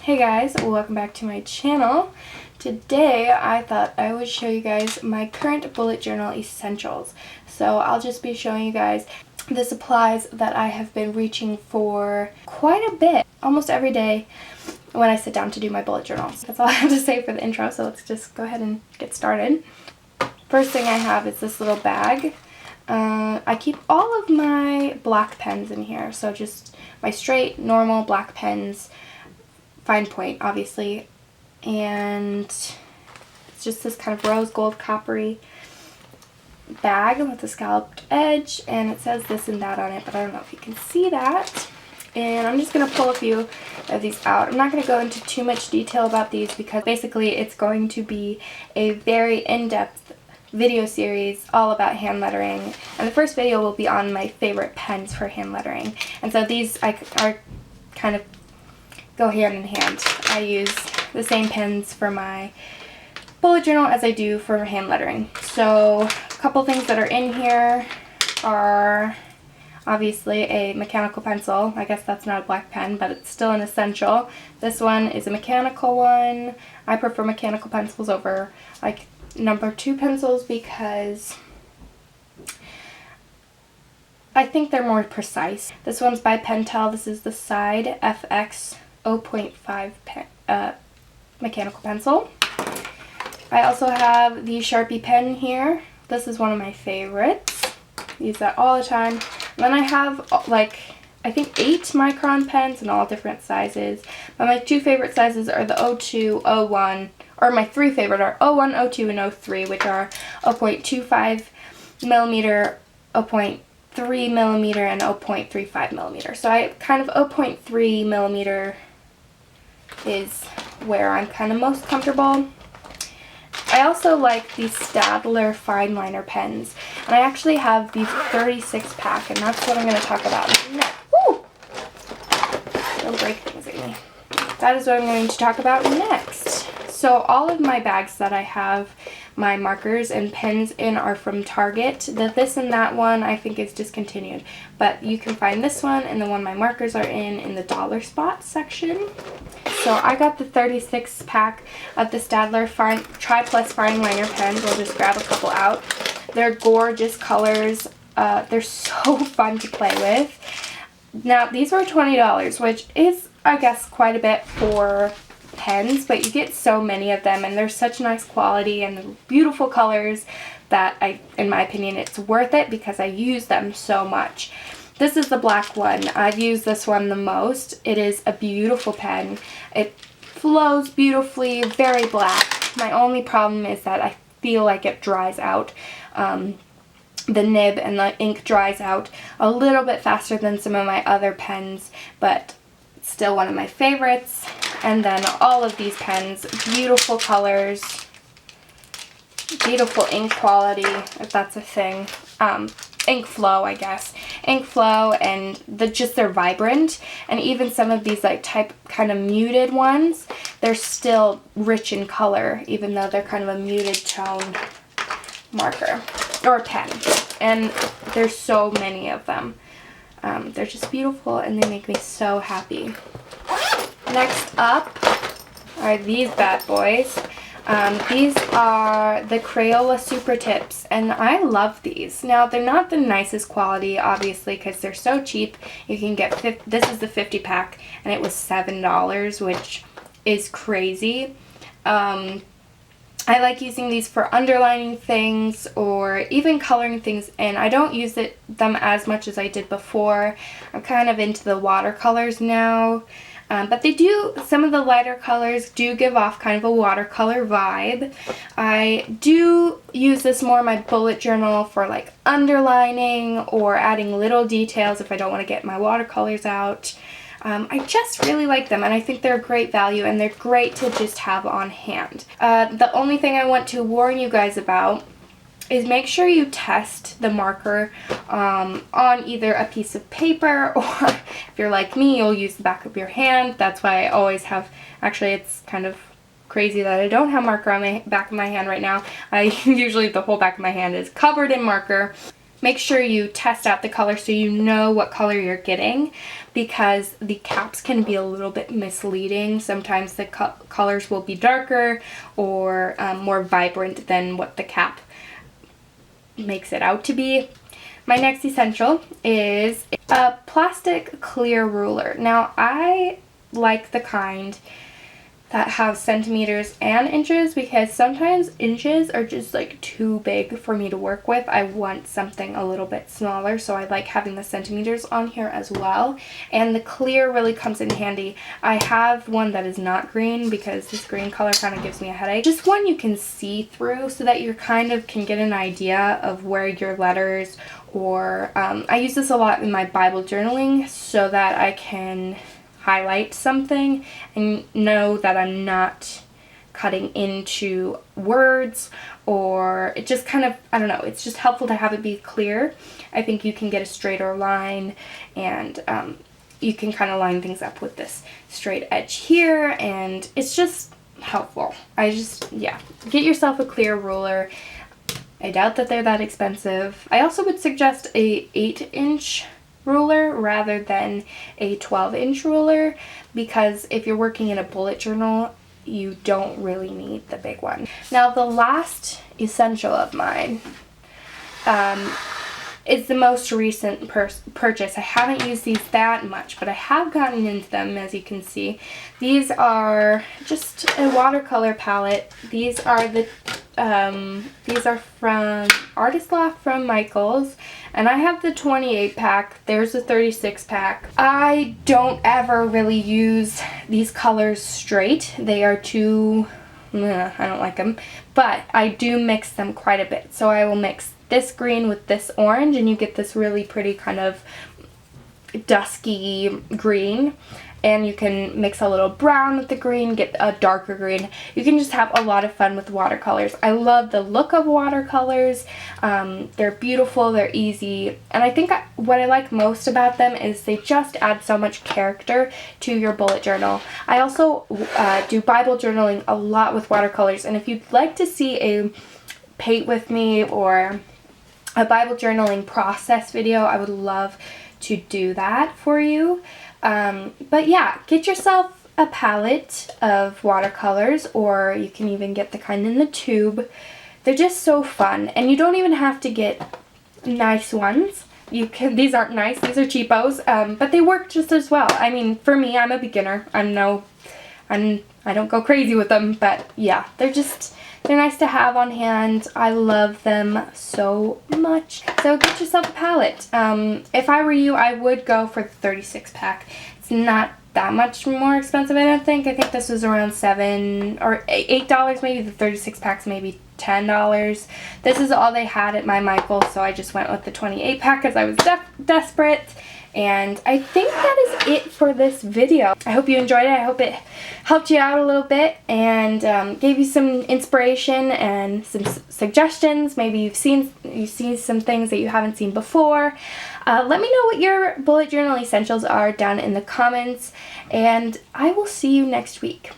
Hey guys, welcome back to my channel. Today I thought I would show you guys my current bullet journal essentials. So I'll just be showing you guys the supplies that I have been reaching for quite a bit, almost every day when I sit down to do my bullet journals. That's all I have to say for the intro, so let's just go ahead and get started. First thing I have is this little bag. I keep all of my black pens in here, so just my straight, normal black pens, fine point obviously, and it's just this kind of rose gold coppery bag with a scalloped edge, and it says this and that on it, but I don't know if you can see that. And I'm just going to pull a few of these out. I'm not going to go into too much detail about these because basically it's going to be a very in-depth video series all about hand lettering, and the first video will be on my favorite pens for hand lettering. And so these are kind of go hand in hand. I use the same pens for my bullet journal as I do for hand lettering. So a couple things that are in here are obviously a mechanical pencil. I guess that's not a black pen, but it's still an essential. This one is a mechanical one. I prefer mechanical pencils over like number 2 pencils because I think they're more precise. This one's by Pentel. This is the Side FX 0.5 mechanical pencil. I also have the Sharpie pen here. This is one of my favorites. Use that all the time. And then I have like I think 8 micron pens in all different sizes. But my 2 favorite sizes are the 02, 01, or my 3 favorite are 01, 02, and 03, which are 0.25 millimeter, 0.3 millimeter, and 0.35 millimeter. So I kind of 0.3 millimeter is where I'm kind of most comfortable. I also like the Staedtler fine liner pens, and I actually have the 36 pack, and that's what I'm going to talk about next. Woo! Don't break things, Amy. That is what I'm going to talk about next. So all of my bags that I have my markers and pens in are from Target. The this and that one I think is discontinued, but you can find this one and the one my markers are in the dollar spot section. So I got the 36 pack of the Staedtler Tri Plus fine liner pens. We'll just grab a couple out. They're gorgeous colors. They're so fun to play with. Now these were $20, which is I guess quite a bit for pens, but you get so many of them and they're such nice quality and beautiful colors that in my opinion it's worth it because I use them so much. This is the black one. I've used this one the most. It is a beautiful pen. It flows beautifully, very black. My only problem is that I feel like it dries out. The nib and the ink dries out a little bit faster than some of my other pens, but it's still one of my favorites. And then all of these pens, beautiful colors, beautiful ink quality, if that's a thing. Ink flow, I guess. Ink flow, and they're vibrant. And even some of these like kind of muted ones, they're still rich in color, even though they're kind of a muted tone marker or pen. And there's so many of them. They're just beautiful and they make me so happy. Next up are these bad boys. These are the Crayola Super Tips, and I love these. Now, they're not the nicest quality, obviously, because they're so cheap. You can get, this is the 50 pack, and it was $7, which is crazy. I like using these for underlining things or even coloring things in. I don't use them as much as I did before. I'm kind of into the watercolors now. But some of the lighter colors do give off kind of a watercolor vibe. I do use this more in my bullet journal for like underlining or adding little details if I don't want to get my watercolors out. I just really like them, and I think they're a great value and they're great to just have on hand. The only thing I want to warn you guys about is make sure you test the marker on either a piece of paper, or if you're like me, you'll use the back of your hand. That's why I always have, actually it's kind of crazy that I don't have marker on the back of my hand right now. Usually the whole back of my hand is covered in marker. make sure you test out the color so you know what color you're getting, because the caps can be a little bit misleading. Sometimes the colors will be darker or more vibrant than what the cap makes it out to be. My next essential is a plastic clear ruler. Now, I like the kind that have centimeters and inches, because sometimes inches are just like too big for me to work with. I want something a little bit smaller, so I like having the centimeters on here as well. And the clear really comes in handy. I have one that is not green because this green color kind of gives me a headache. Just one you can see through so that you kind of can get an idea of where your letters, or I use this a lot in my Bible journaling so that I can highlight something and know that I'm not cutting into words, or it just kind of, I don't know, it's just helpful to have it be clear. I think you can get a straighter line, and you can kind of line things up with this straight edge here, and it's just helpful. Yeah, get yourself a clear ruler. I doubt that they're that expensive. I also would suggest a 8-inch ruler rather than a 12-inch ruler, because if you're working in a bullet journal, you don't really need the big one. Now, the last essential of mine is the most recent purchase. I haven't used these that much, but I have gotten into them, as you can see. These are just a watercolor palette. These are from Artist Loft from Michaels, and I have the 28 pack. There's the 36 pack. I don't ever really use these colors straight. They are too, I don't like them, but I do mix them quite a bit. So I will mix this green with this orange, and you get this really pretty kind of dusky green. And you can mix a little brown with the green, get a darker green. You can just have a lot of fun with watercolors. I love the look of watercolors. They're beautiful, they're easy. And I think what I like most about them is they just add so much character to your bullet journal. I also do Bible journaling a lot with watercolors. And if you'd like to see a paint with me or a Bible journaling process video, I would love to do that for you. But yeah, get yourself a palette of watercolors, or you can even get the kind in the tube. They're just so fun, and you don't even have to get nice ones. These aren't nice, these are cheapos, but they work just as well. I mean, for me, I'm a beginner. I don't go crazy with them, but yeah, they're nice to have on hand. I love them so much. So get yourself a palette. If I were you, I would go for the 36 pack. It's not that much more expensive, I don't think. I think this was around $7 or $8 maybe. The 36 packs maybe $10. This is all they had at my Michaels, so I just went with the 28 pack because I was desperate. And I think that is it for this video. I hope you enjoyed it. I hope it helped you out a little bit and gave you some inspiration and some suggestions. Maybe you've seen some things that you haven't seen before. Let me know what your bullet journal essentials are down in the comments, and I will see you next week.